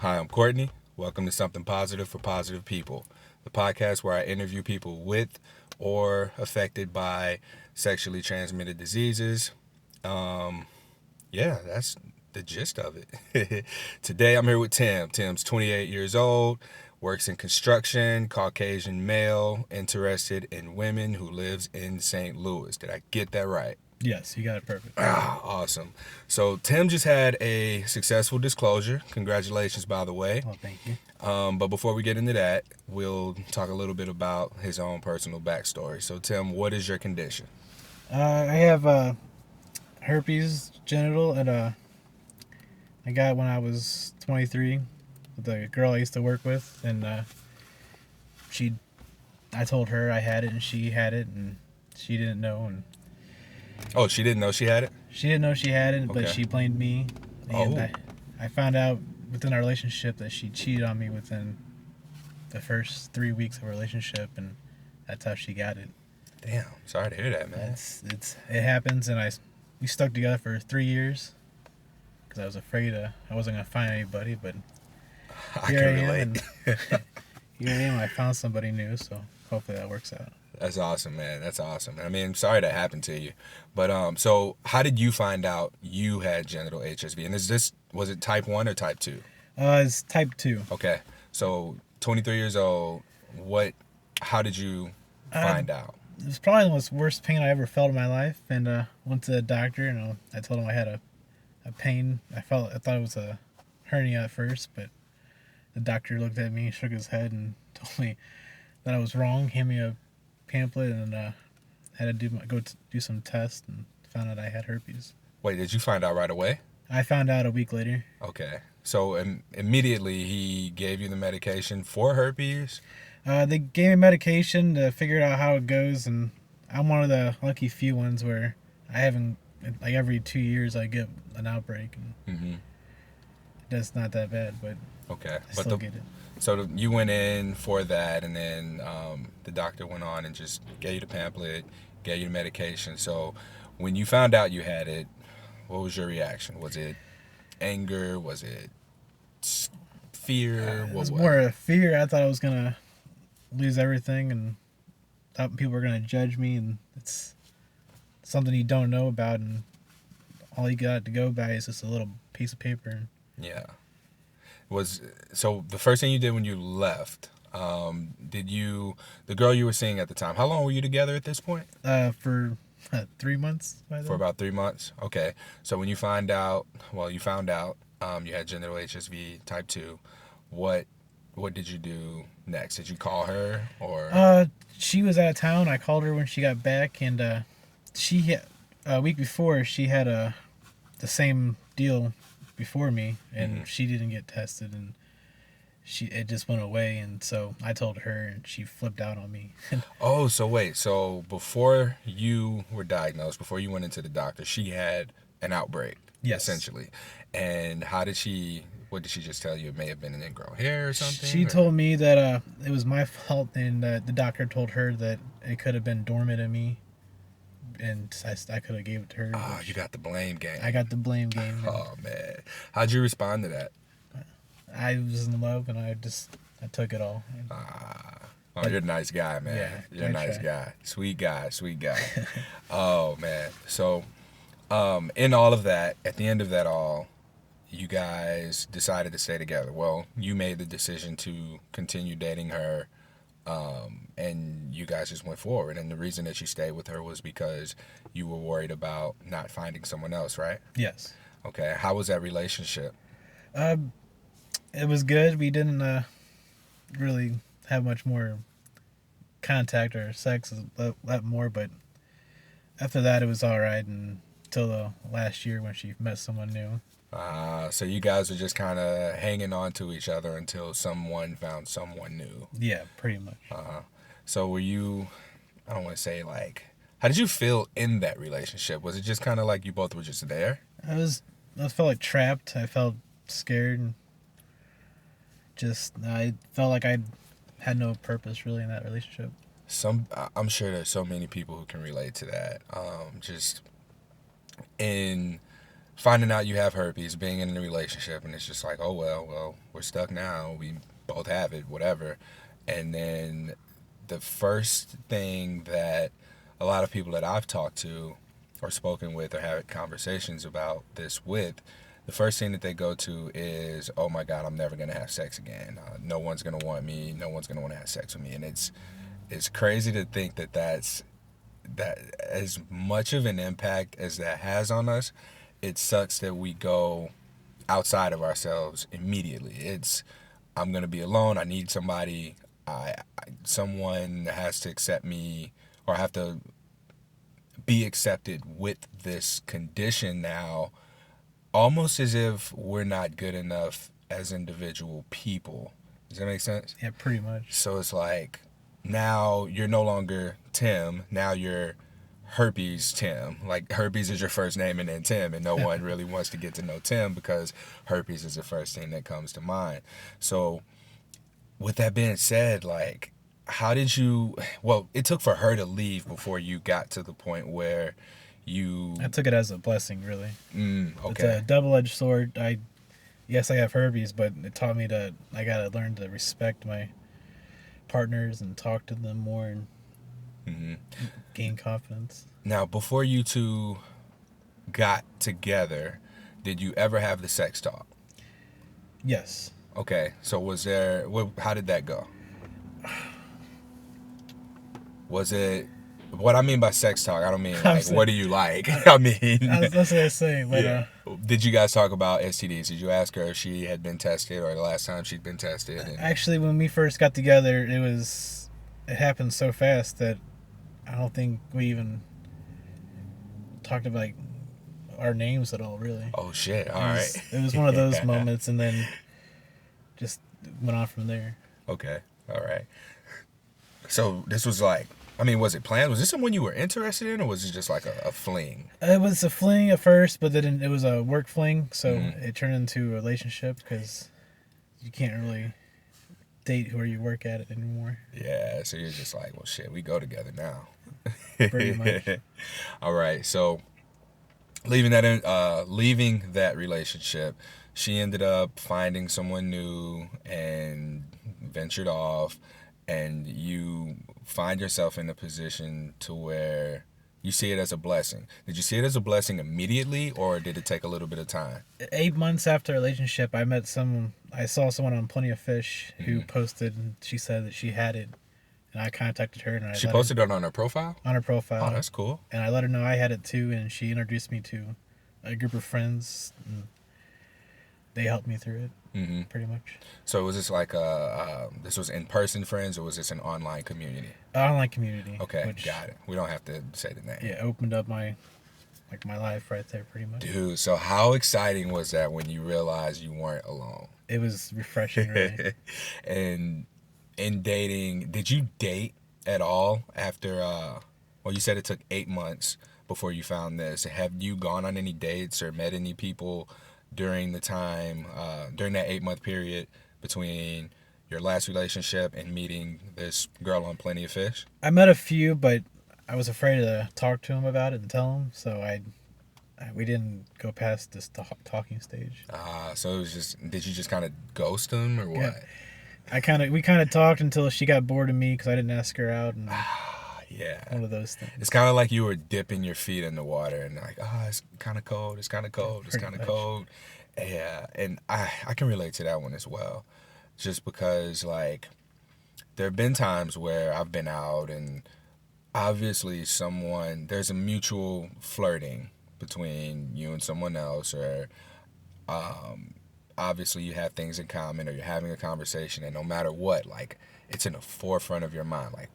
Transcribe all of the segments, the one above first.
Hi, I'm Courtney. Welcome to Something Positive for Positive People, the podcast where I interview people with or affected by sexually transmitted diseases. Um, yeah, that's the gist of it. Today I'm here with Tim. Tim's 28 years old, works in construction, Caucasian male, interested in women who lives in St. Louis. Did I get that right? Yes, you got it perfect. Awesome. So Tim just had a successful disclosure. Congratulations, by the way. Well, thank you. But before we get into that, we'll talk a little bit about his own personal backstory. So, Tim, what is your condition? I have herpes genital, and I got it when I was 23 with a girl I used to work with, and I told her I had it, and she had it, and she didn't know, and Oh, she didn't know she had it? she didn't know she had it, Okay. but she blamed me, and Oh. I found out within our relationship that she cheated on me within the first 3 weeks of our relationship, and that's how she got it. Damn, sorry to hear that, man. It happens, and we stuck together for 3 years because I was afraid I wasn't gonna find anybody, but I here can I am, relate. and here I am. I found somebody new, so hopefully that works out. That's awesome, man. That's awesome. I mean, sorry that happened to you. But so how did you find out you had genital HSV? And was it type 1 or type 2? It's type 2. Okay. So 23 years old, how did you find out? It was probably the most worst pain I ever felt in my life, and went to the doctor, and I told him I had a pain. I thought it was a hernia at first, but the doctor looked at me, shook his head, and told me that I was wrong. Gave me a pamphlet, and had to go do some tests, and found out I had herpes. Wait, did you find out right away? I found out a week later. Okay. So immediately he gave you the medication for herpes? They gave me medication to figure out how it goes, and I'm one of the lucky few ones where I haven't, like every 2 years I get an outbreak, and Mm-hmm. that's not that bad, but Okay. I still get it. So you went in for that, and then the doctor went on and just gave you the pamphlet, gave you the medication. So when you found out you had it, what was your reaction? Was it anger? Was it fear? It was more a fear. I thought I was gonna lose everything, and thought people were gonna judge me, and it's something you don't know about, and all you got to go by is just a little piece of paper. Yeah. So the first thing you did when you left, the girl you were seeing at the time, how long were you together at this point? For 3 months. For about 3 months. Okay. So when you found out you had genital HSV type 2, what did you do next? Did you call her or? She was out of town. I called her when she got back, and she had, a week before she had the same deal before me, and Mhm. she didn't get tested, and it just went away, and so I told her, and she flipped out on me. Oh, so wait. So before you were diagnosed, before you went into the doctor, she had an outbreak, Yes. essentially. And what did she just tell you? It may have been an ingrown hair or something? She or? told me that it was my fault, and the doctor told her that it could have been dormant in me, and I could have gave it to her. Oh, you got the blame game. I got the blame game. Oh, man. How'd you respond to that? I was in love, and I took it all. Oh, you're a nice guy, man. Yeah, You're a I nice try. guy. Sweet guy. Oh, man. So, in all of that, at the end of that all, you guys decided to stay together. Well, you made the decision to continue dating her, and you guys just went forward. And the reason that you stayed with her was because you were worried about not finding someone else, right? Yes. Okay. How was that relationship? It was good. We didn't really have much more contact or sex a lot more, but after that it was all right until the last year when she met someone new. So you guys were just kind of hanging on to each other until someone found someone new. Yeah, pretty much. So were you, I don't want to say how did you feel in that relationship? Was it just kind of like you both were just there? I felt like trapped. I felt scared, and I felt like I had no purpose really in that relationship. I'm sure there's so many people who can relate to that. Just in finding out you have herpes, being in a relationship, and it's just like, oh well, we're stuck now. We both have it, whatever. And then the first thing that a lot of people that I've talked to or spoken with or had conversations about this with, the first thing that they go to is, oh my God, I'm never gonna have sex again. No one's gonna want me. No one's gonna want to have sex with me. And it's crazy to think that that as much of an impact as that has on us. It sucks that we go outside of ourselves immediately. It's I'm gonna be alone. I need somebody. Someone has to accept me, or have to be accepted with this condition now, almost as if we're not good enough as individual people. Does that make sense? Yeah, pretty much. So it's like now you're no longer Tim. Now you're Herpes Tim. Like herpes is your first name and then Tim, and no one really wants to get to know Tim because herpes is the first thing that comes to mind. So with that being said, like how did you, well, it took for her to leave before you got to the point where you I took it as a blessing, really. okay. It's a double-edged sword. Yes, I have herpes, but it taught me I gotta learn to respect my partners and talk to them more and gain confidence. Now, before you two got together, did you ever have the sex talk? Yes. Okay, so how did that go? Was it, what I mean by sex talk, I don't mean like, what do you like? I mean, that's what I was saying. But, yeah. Did you guys talk about STDs? Did you ask her if she had been tested or the last time she'd been tested? Actually, when we first got together, it happened so fast that I don't think we even talked about like our names at all, really. Oh shit! All right. It was one of those moments, and then just went on from there. Okay. All right. So this was like, I mean, was it planned? Was this someone you were interested in, or was it just like a fling? It was a fling at first, but then it was a work fling, so it turned into a relationship because you can't really date where you work at it anymore. Yeah, so you're just like, well, shit, we go together now. Pretty much. All right, so leaving that relationship, she ended up finding someone new and ventured off, and you find yourself in a position to where you see it as a blessing. Did you see it as a blessing immediately, or did it take a little bit of time? 8 months after a relationship, I saw someone on Plenty of Fish who posted, and she said that she had it, and I contacted her, and She posted it on her profile? On her profile. Oh, that's cool. And I let her know I had it too, and she introduced me to a group of friends, and they helped me through it. Pretty much. So was this like this was in-person friends, or was this an online community? Online community. Okay, got it. We don't have to say the name. Yeah, opened up my life right there, pretty much. Dude, so how exciting was that when you realized you weren't alone? It was refreshing, really. And in dating, did you date at all after, well, you said it took 8 months before you found this. Have you gone on any dates or met any people during the time, during that 8-month period between your last relationship and meeting this girl on Plenty of Fish? I met a few, but I was afraid to talk to him about it and tell him, so we didn't go past this talking stage. So it was just, did you just kind of ghost him or what? Yeah. We kind of talked until she got bored of me because I didn't ask her out, and yeah, one of those things. It's kind of like you were dipping your feet in the water and like, it's kind of cold, it's kind of cold, it's kind of cold. Yeah, and I can relate to that one as well, just because like there have been times where I've been out and obviously there's a mutual flirting between you and someone else, or obviously you have things in common, or you're having a conversation, and no matter what, like it's in the forefront of your mind, like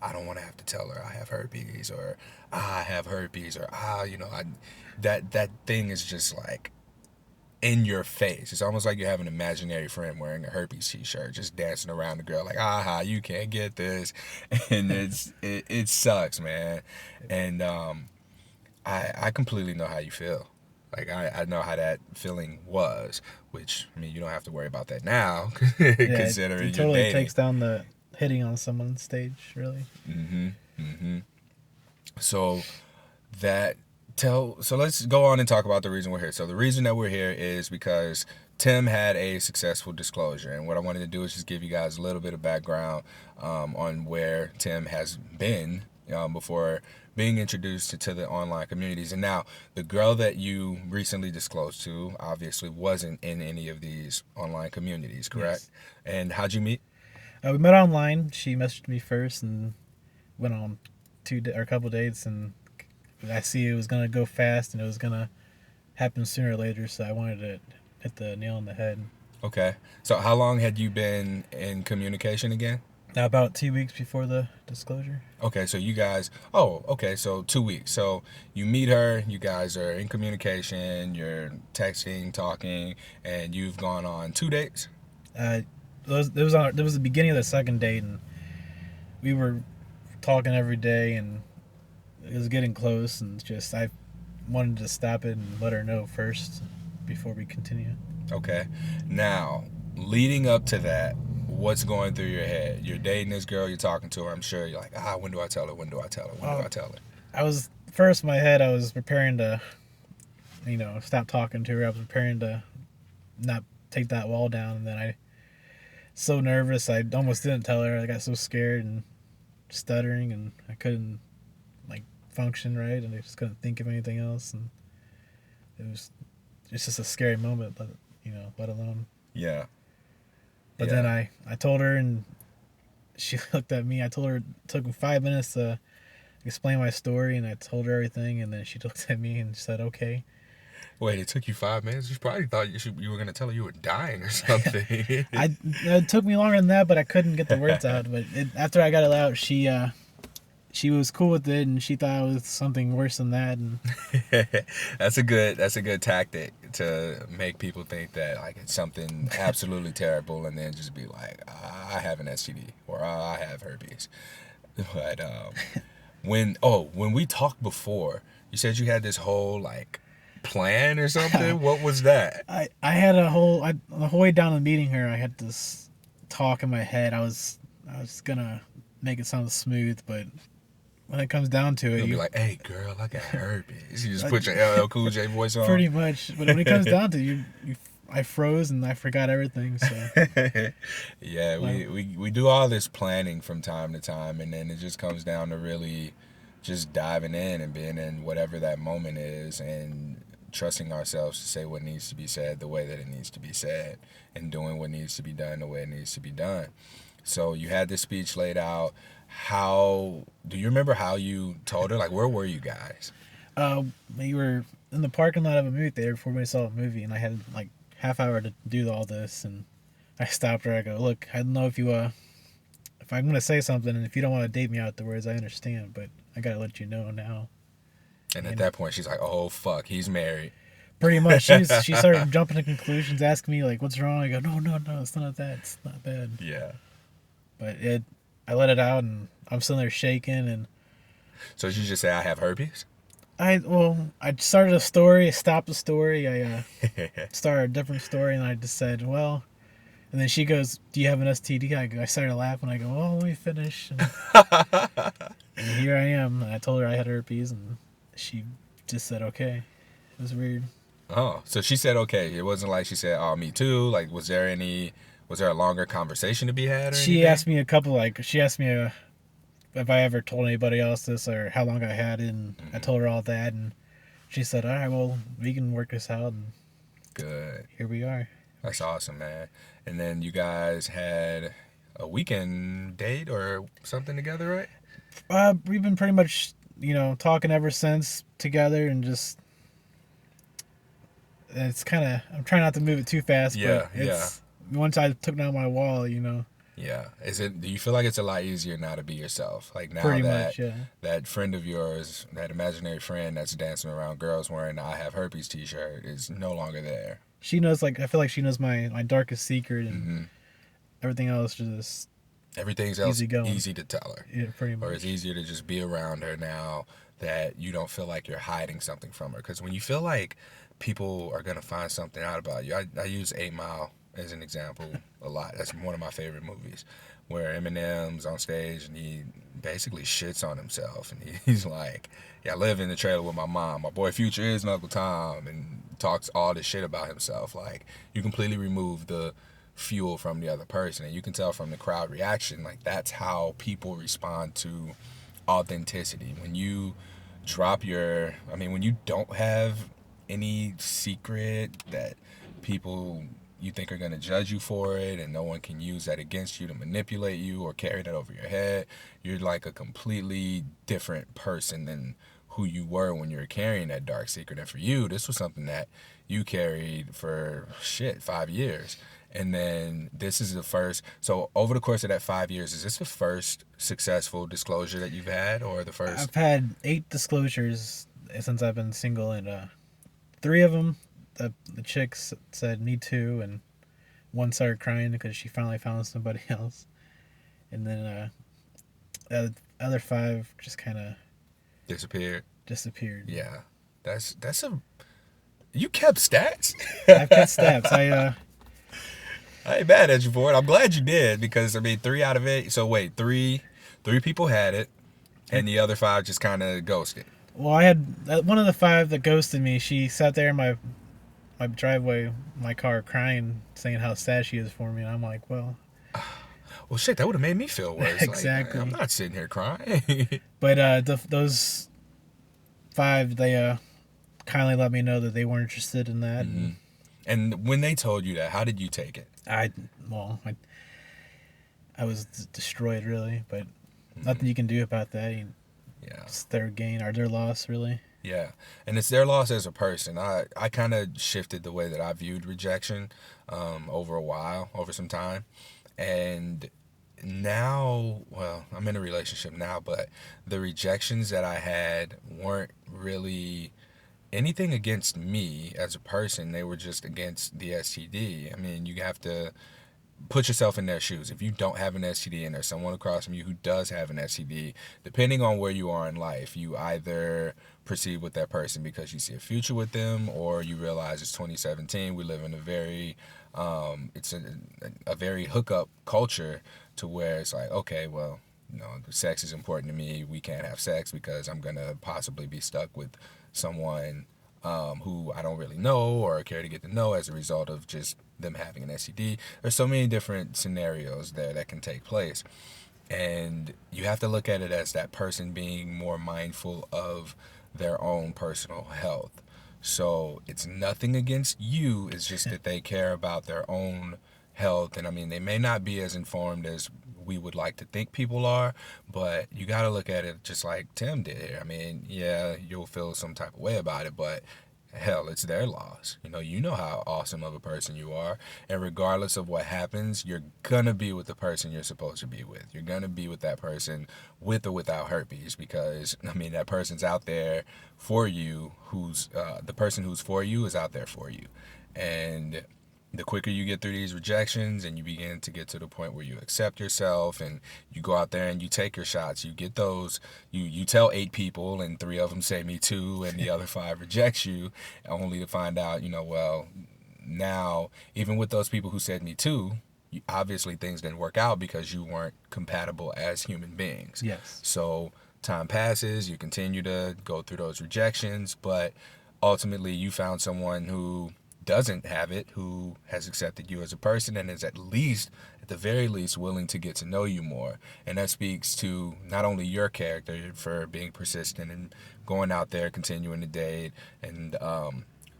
I don't want to have to tell her I have herpes, or I have herpes, or that thing is just like in your face. It's almost like you have an imaginary friend wearing a herpes t-shirt just dancing around the girl like, you can't get this. And it sucks, man. And I completely know how you feel. Like I know how that feeling was, which I mean you don't have to worry about that now. Considering it totally takes down the hitting on someone's stage, really. So that So let's go on and talk about the reason we're here. So the reason that we're here is because Tim had a successful disclosure, and what I wanted to do is just give you guys a little bit of background on where Tim has been before being introduced to the online communities. And now, the girl that you recently disclosed to obviously wasn't in any of these online communities, correct? Yes. And how'd you meet? We met online. She messaged me first and went on or a couple dates, and I see it was gonna go fast and it was gonna happen sooner or later. So I wanted to hit the nail on the head. Okay. So how long had you been in communication again? Now, about 2 weeks before the disclosure. Okay, so you guys, oh, okay, so 2 weeks. So you meet her, you guys are in communication, you're texting, talking, and you've gone on 2 dates? It was the beginning of the second date, and we were talking every day, and it was getting close, and just I wanted to stop it and let her know first before we continue. Okay. Now, leading up to that, what's going through your head? You're dating this girl, you're talking to her, I'm sure you're like, when do I tell her? When do I tell her? When do I tell her? I was first in my head. I was preparing to, stop talking to her. I was preparing to not take that wall down, and then I so nervous I almost didn't tell her. I got so scared and stuttering, and I couldn't like function right, and I just couldn't think of anything else, and it's just a scary moment, but let alone. Yeah. But Yeah. then I told her, and she looked at me. I told her it took me 5 minutes to explain my story, and I told her everything, and then she looked at me and said, "Okay." Wait, it took you 5 minutes? You probably thought you were going to tell her you were dying or something. It took me longer than that, but I couldn't get the words out. But after I got it out, she was cool with it, and she thought it was something worse than that. And That's a good tactic to make people think that like it's something absolutely terrible, and then just be like, I have an STD or I have herpes. But when we talked before, you said you had this whole like plan or something. What was that? I had the whole way down to meeting her, I had this talk in my head. I was gonna make it sound smooth, but when it comes down to it, You'll be like, "Hey, girl, I got herpes." You just put your LL Cool J voice on. pretty much. But when it comes down to it, I froze and I forgot everything. So Yeah, we do all this planning from time to time, and then it just comes down to really just diving in and being in whatever that moment is, and trusting ourselves to say what needs to be said the way that it needs to be said, and doing what needs to be done the way it needs to be done. So you had this speech laid out. How do you remember how you told her? Like, where were you guys? we were in the parking lot of a movie theater before we saw a movie, and I had like half hour to do all this, and I stopped her. I go, "Look, I don't know if I'm gonna say something, and if you don't want to date me afterwards, I understand, but I gotta let you know now." And at that point, she's like, "Oh fuck, he's married." Pretty much, she started jumping to conclusions, asking me like, "What's wrong?" I go, "No, no, no, it's not that. It's not bad." Yeah. But I let it out, and I'm sitting there shaking, and So did you just say, "I have herpes"? I started a story, stopped the story, I started a different story, and I just said, "Well," and then she goes, "Do you have an STD?" I started laughing. I go, "Oh, let me finish." And here I am. And I told her I had herpes, and she just said, "Okay." It was weird. Oh, so she said okay. It wasn't like she said, "Oh, me too." Like, was there a longer conversation to be had or She anything? asked me she asked me if I ever told anybody else this or how long I had it, and I told her all that, and she said, "All right, well, we can work this out," and Good. here we are. That's awesome, man. And then you guys had a weekend date or something together, right? We've been pretty much, talking ever since together, and just it's kind of I'm trying not to move it too fast, Yeah, but it's once I took down my wall. Yeah. Do you feel like it's a lot easier now to be yourself? Like now Pretty that much, yeah. that friend of yours, that imaginary friend that's dancing around girls wearing the "I have herpes" t-shirt is no longer there. She knows, like, I feel like she knows my darkest secret, and Hmm. everything else just Everything's else easy going. easy to tell her. Yeah, pretty Or it's much. easier to just be around her now that you don't feel like you're hiding something from her. Because when you feel like people are going to find something out about you, I use 8 Mile as an example a lot. That's one of my favorite movies, where Eminem's on stage and he basically shits on himself, and he's like, "Yeah, I live in the trailer with my mom. My boy Future is Uncle Tom," and talks all this shit about himself. Like, you completely remove the fuel from the other person, and you can tell from the crowd reaction, like, that's how people respond to authenticity. When you when you don't have any secret that people you think are going to judge you for it, and no one can use that against you to manipulate you or carry that over your head, you're like a completely different person than who you were when you were carrying that dark secret. And for you, this was something that you carried for 5 years. And then this is the first. So over the course of that 5 years, is this the first successful disclosure that you've had, or the first? I've had 8 disclosures since I've been single, and 3 of them, the chicks said me too, and one started crying because she finally found somebody else, and then the other 5 just kind of Disappeared. disappeared. Yeah, that's a. You kept stats. I've kept stats. I ain't mad at you for it. I'm glad you did, because I mean, 3 out of 8. So wait, three people had it, and the other 5 just kind of ghosted. Well, I had one of the 5 that ghosted me. She sat there in my driveway, my car, crying, saying how sad she is for me. And I'm like, well, shit, that would have made me feel worse. Exactly. Like, I'm not sitting here crying. But those 5, they kindly let me know that they weren't interested in that. Mm-hmm. And when they told you that, how did you take it? I was destroyed, really, but nothing you can do about that. It's their gain or their loss, really. Yeah, and it's their loss as a person. I kind of shifted the way that I viewed rejection over some time. And now, well, I'm in a relationship now, but the rejections that I had weren't really anything against me as a person. They were just against the STD. I mean, you have to put yourself in their shoes. If you don't have an STD and there's someone across from you who does have an STD, depending on where you are in life, you either proceed with that person because you see a future with them, or you realize it's 2017. We live in a very it's a very hookup culture, to where it's like, okay, well, sex is important to me. We can't have sex because I'm gonna possibly be stuck with someone who I don't really know or care to get to know as a result of just them having an STD. There's so many different scenarios there that can take place. And you have to look at it as that person being more mindful of their own personal health. So it's nothing against you. It's just that they care about their own health. And I mean, they may not be as informed as we would like to think people are, but you got to look at it just like Tim did here. I mean, yeah, you'll feel some type of way about it, but hell, it's their loss. You know how awesome of a person you are, and regardless of what happens, you're gonna be with the person you're supposed to be with. You're gonna be with that person with or without herpes, because I mean, that person's out there for you. The person who's for you is out there for you. And the quicker you get through these rejections and you begin to get to the point where you accept yourself and you go out there and you take your shots, you get those, you tell 8 people and 3 of them say me too, and the other 5 reject you, only to find out, well, now, even with those people who said me too, obviously things didn't work out because you weren't compatible as human beings. Yes. So time passes, you continue to go through those rejections, but ultimately you found someone who doesn't have it, who has accepted you as a person and is at the very least willing to get to know you more. And that speaks to not only your character for being persistent and going out there, continuing to date, and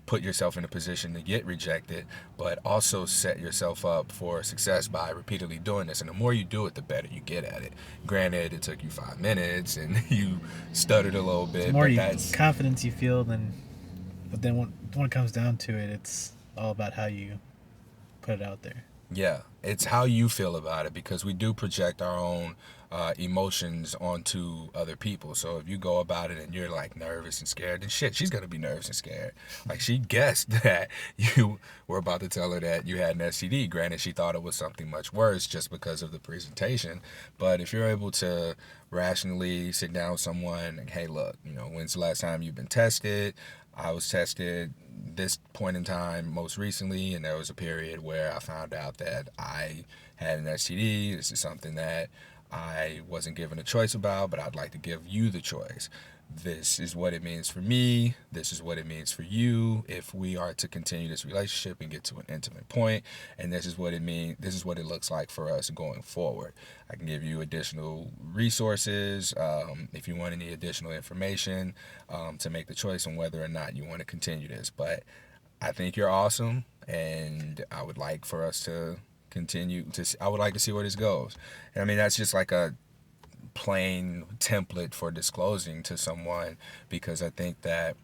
put yourself in a position to get rejected, but also set yourself up for success by repeatedly doing this. And the more you do it, the better you get at it. Granted, it took you 5 minutes and you stuttered a little bit. The more confidence you feel, but then when it comes down to it, it's all about how you put it out there. Yeah, it's how you feel about it, because we do project our own emotions onto other people. So if you go about it and you're like nervous and scared, then shit, she's gonna be nervous and scared. Like, she guessed that you were about to tell her that you had an STD. Granted, she thought it was something much worse just because of the presentation. But if you're able to rationally sit down with someone and, hey, look, when's the last time you've been tested? I was tested this point in time most recently, and there was a period where I found out that I had an STD. This is something that I wasn't given a choice about, but I'd like to give you the choice. This is what it means for me. This is what it means for you if we are to continue this relationship and get to an intimate point. And this is what it means. This is what it looks like for us going forward. I can give you additional resources if you want any additional information to make the choice on whether or not you want to continue this. But I think you're awesome, and I would like for us to continue to. I would like to see where this goes. And I mean, that's just like a plain template for disclosing to someone, because I think that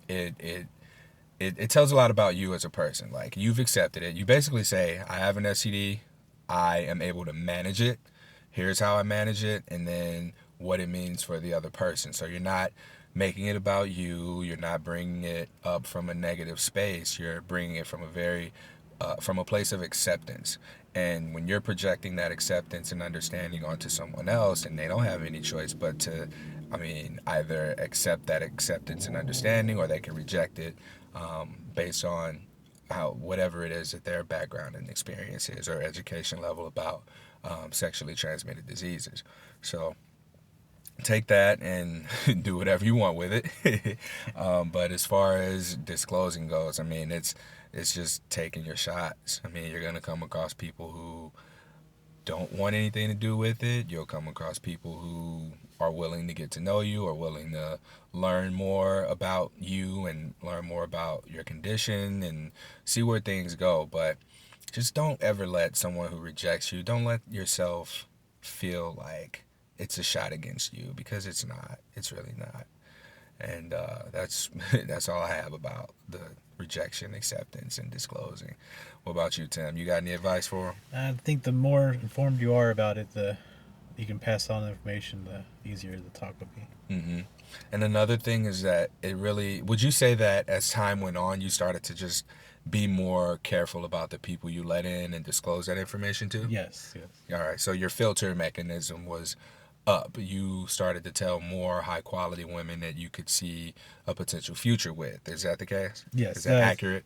it it it tells a lot about you as a person. Like, you've accepted it. You basically say, I have an STD, I am able to manage it, here's how I manage it, and then what it means for the other person. So you're not making it about you, you're not bringing it up from a negative space, you're bringing it from a place of acceptance. And when you're projecting that acceptance and understanding onto someone else, and they don't have any choice but to, I mean, either accept that acceptance and understanding, or they can reject it based on how whatever it is that their background and experience is, or education level about sexually transmitted diseases. So take that and do whatever you want with it. But as far as disclosing goes, I mean, it's just taking your shots. I mean, you're going to come across people who don't want anything to do with it. You'll come across people who are willing to get to know you, or willing to learn more about you and learn more about your condition and see where things go. But just don't ever let someone who rejects you, don't let yourself feel like it's a shot against you, because it's not. It's really not. And that's that's all I have about the rejection, acceptance, and disclosing. What about you, Tim? You got any advice for him? I think the more informed you are about it, the you can pass on the information, the easier the talk would be. Mm-hmm. And another thing is that it really, would you say that as time went on, you started to just be more careful about the people you let in and disclose that information to? Yes, yes. All right. So your filter mechanism was up. You started to tell more high quality women that you could see a potential future with. Is that the case? Yes. Is that accurate?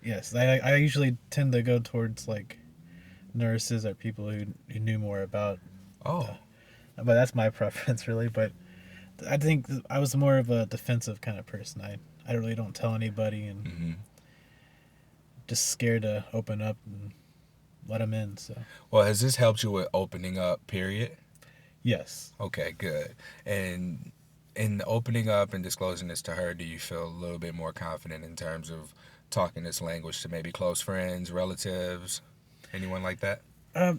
Yes. I usually tend to go towards like nurses or people who knew more about. Oh. But that's my preference, really. But I think I was more of a defensive kind of person. I really don't tell anybody, and Mm-hmm. just scared to open up and let them in. So. Well, has this helped you with opening up, period? Yes. Okay, good. And in opening up and disclosing this to her, do you feel a little bit more confident in terms of talking this language to maybe close friends, relatives, anyone like that?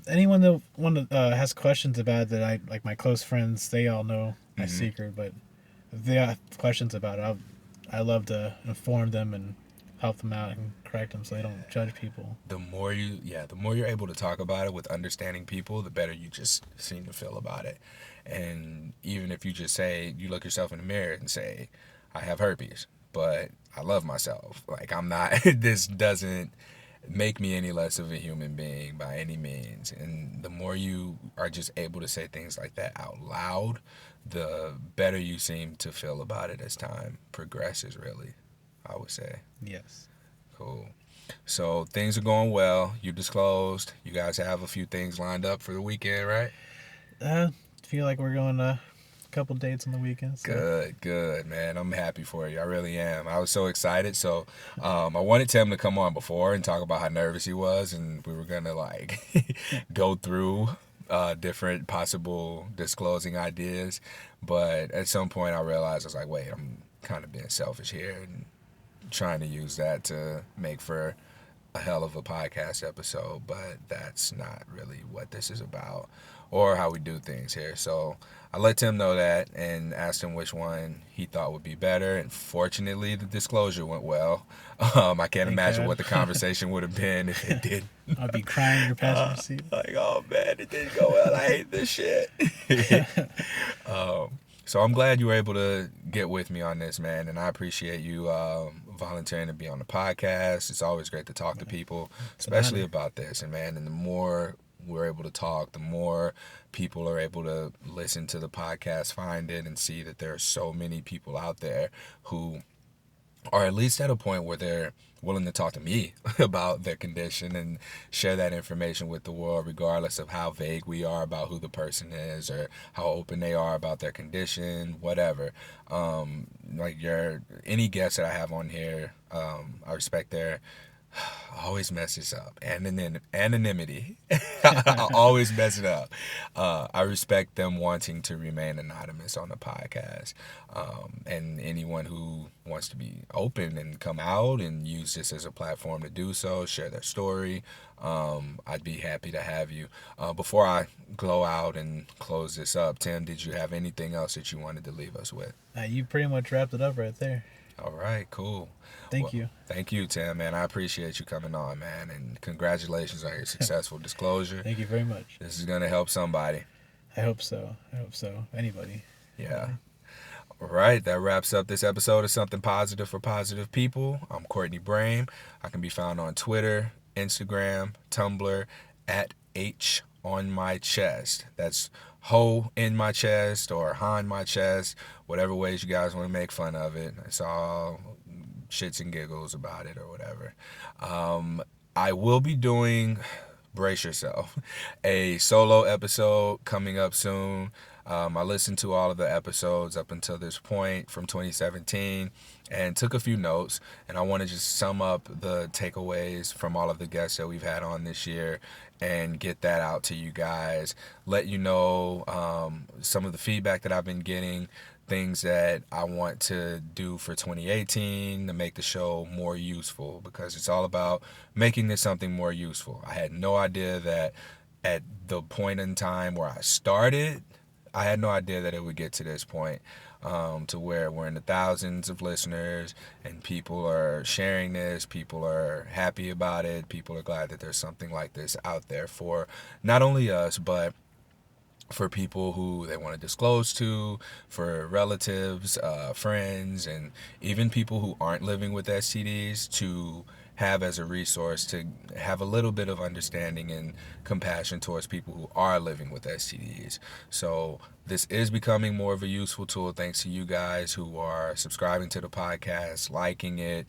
Anyone that has questions about it, that I like, my close friends, they all know my Mm-hmm. secret. But if they have questions about it, I love to inform them and help them out and correct them so they don't judge people. The more you're able to talk about it with understanding people, the better you just seem to feel about it. And even if you just say, you look yourself in the mirror and say, I have herpes, but I love myself. Like, I'm not, this doesn't make me any less of a human being by any means. And the more you are just able to say things like that out loud, the better you seem to feel about it as time progresses, really, I would say. Yes. Cool. So things are going well. You disclosed. You guys have a few things lined up for the weekend, right? Feel like we're going a couple dates on the weekend. So. Good, man. I'm happy for you. I really am. I was so excited. So I wanted Tim to come on before and talk about how nervous he was, and we were gonna like go through different possible disclosing ideas. But at some point, I realized, I was like, wait, I'm kind of being selfish here and trying to use that to make for a hell of a podcast episode, but that's not really what this is about or how we do things here. So I let Tim know that and asked him which one he thought would be better. And fortunately, the disclosure went well. I can't imagine what the conversation would have been if it did. I'd be crying in your passenger seat. Like, oh man, it didn't go well. I hate this shit. So I'm glad you were able to get with me on this, man, and I appreciate you volunteering to be on the podcast. It's always great to talk to people, especially about this. And man, and the more we're able to talk, the more people are able to listen to the podcast, find it, and see that there are so many people out there who or at least at a point where they're willing to talk to me about their condition and share that information with the world, regardless of how vague we are about who the person is or how open they are about their condition, whatever. Like any guest that I have on here, I respect their always messes up. Anonymity. I always mess it up. I respect them wanting to remain anonymous on the podcast. And anyone who wants to be open and come out and use this as a platform to do so, share their story, I'd be happy to have you. Before I go out and close this up, Tim, did you have anything else that you wanted to leave us with? You pretty much wrapped it up right there. All right, cool. Thank you. Thank you, Tim, man. I appreciate you coming on, man. And congratulations on your successful disclosure. Thank you very much. This is going to help somebody. I hope so. Anybody. Yeah. All right. That wraps up this episode of Something Positive for Positive People. I'm Courtney Brame. I can be found on Twitter, Instagram, Tumblr, at H on my chest. That's ho in my chest or ha in my chest, whatever ways you guys want to make fun of it. It's all shits and giggles about it or whatever. I will be doing, brace yourself, a solo episode coming up soon. I listened to all of the episodes up until this point from 2017 and took a few notes, and I want to just sum up the takeaways from all of the guests that we've had on this year and get that out to you guys, let you know some of the feedback that I've been getting, things that I want to do for 2018 to make the show more useful, because it's all about making this something more useful. I had no idea that at the point in time where I started, I had no idea that it would get to this point, to where we're in the thousands of listeners and people are sharing this, people are happy about it, people are glad that there's something like this out there for not only us, but for people who they want to disclose to, for relatives, friends, and even people who aren't living with STDs to have as a resource, to have a little bit of understanding and compassion towards people who are living with STDs. So this is becoming more of a useful tool thanks to you guys who are subscribing to the podcast, liking it,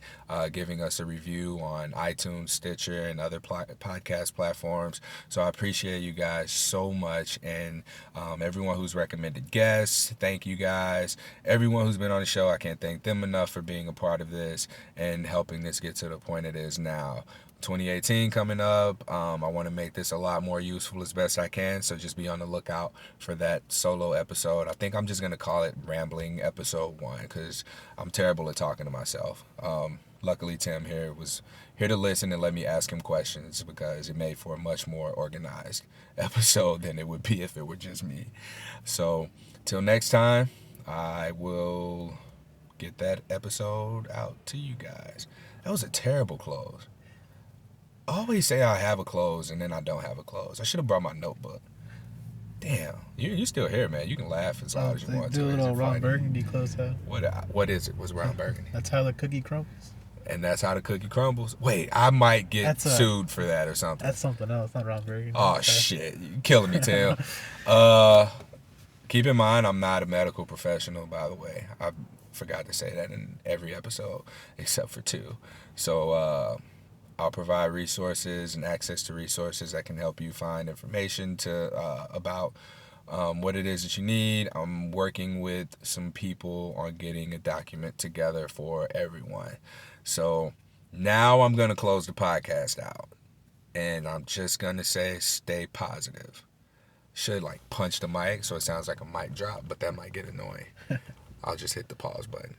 giving us a review on iTunes, Stitcher, and other podcast platforms. So I appreciate you guys so much. And everyone who's recommended guests, thank you guys. Everyone who's been on the show, I can't thank them enough for being a part of this and helping this get to the point it is now. 2018 coming up. I want to make this a lot more useful as best I can, so just be on the lookout for that solo episode. I think I'm just going to call it Rambling Episode 1 because I'm terrible at talking to myself. Luckily, Tim here was here to listen and let me ask him questions, because it made for a much more organized episode than it would be if it were just me. So, till next time, I will get that episode out to you guys. That was a terrible close. I always say I have a close and then I don't have a close. I should have brought my notebook. Damn, you still here, man. You can laugh as loud as you want to. Do a little Ron Burgundy close out. What is it? What's Ron Burgundy? That's how the cookie crumbles. And that's how the cookie crumbles? Wait, I might get sued for that or something. That's something else, not Ron Burgundy. Oh, shit. You're killing me, Tim. Keep in mind, I'm not a medical professional, by the way. I forgot to say that in every episode except for 2. So, I'll provide resources and access to resources that can help you find information about what it is that you need. I'm working with some people on getting a document together for everyone. So now I'm going to close the podcast out. And I'm just going to say stay positive. Should punch the mic so it sounds like a mic drop, but that might get annoying. I'll just hit the pause button.